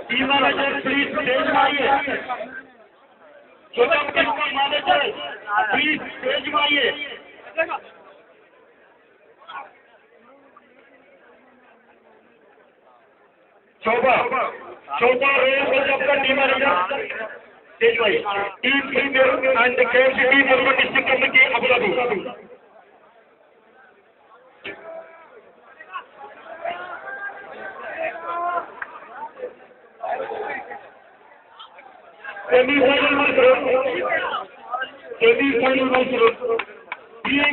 Team manager, please stage आइए. छोटा बच्चा manager, please stage आइए. शोभा रोयल पंजाब का टीम मैनेजर स्टेज आइए. Team Premier and the KMC team Murma district committee Abu Dhabi. Semi-final match. Team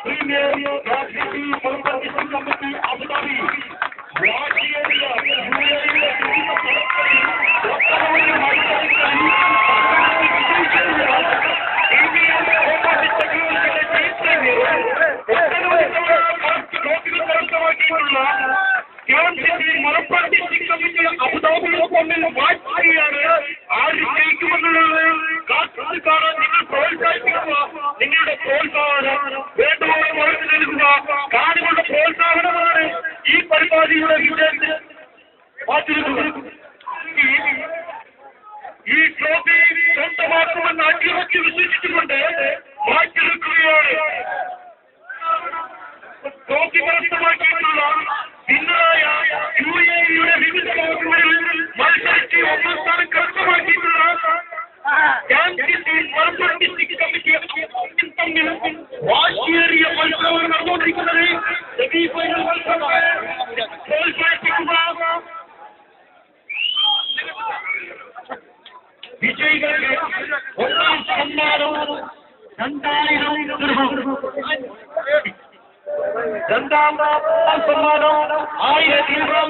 Premier and the team Murma district committee Abu Dhabi. ഈ trophy സ്വന്തമാക്കുമെന്ന് അടിയുറച്ച് വിശ്വസിച്ചുകൊണ്ട് മാറ്റിവെക്കുകയാണ്. Trophy കരസ്ഥമാക്കിയിട്ടുള്ള ഇന്നറായ UAE-യുടെ വിവിധ ലോകങ്ങളിൽ മത്സരിച്ച് ഒന്നാം സ്ഥാനം കരസ്ഥമാക്കിയിട്ടുള്ള മലപ്പുറം ഡിസ്ട്രിക്ട് കമ്മിറ്റി തമ്മിൽ വാശിയേറിയ മത്സരമാണ് നടന്നുകൊണ്ടിരിക്കുന്നത്. സെമി ഫൈനൽ മത്സരമാണ്. വിജയികളുടെ ഒന്നാം സമ്മാനം 2000 ദിർഹം, രണ്ടാം സമ്മാനം 1000 ദിർഹം.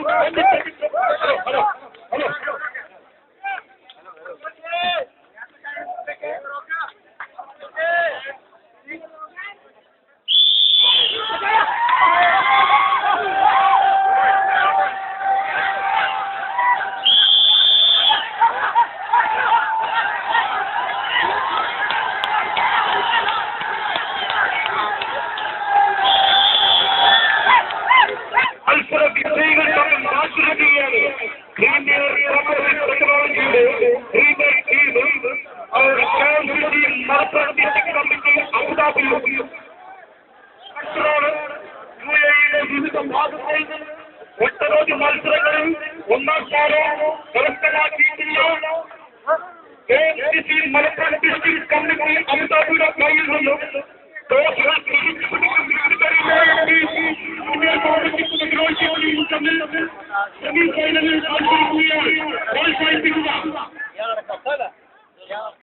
ഒട്ടനവധി മത്സരങ്ങളിൽ ഒന്നാം സ്ഥാനം കരസ്ഥമാക്കിയിട്ടുള്ള KMC മലപ്പുറം ഡിസ്ട്രിക്ട് കമ്മിറ്റി അബുദാബിയുടെ കയ്യിൽ നിന്നും സെമി ഫൈനലിൽ മത്സരിക്കുകയാണ്. പ്രോത്സാഹിപ്പിക്കുക.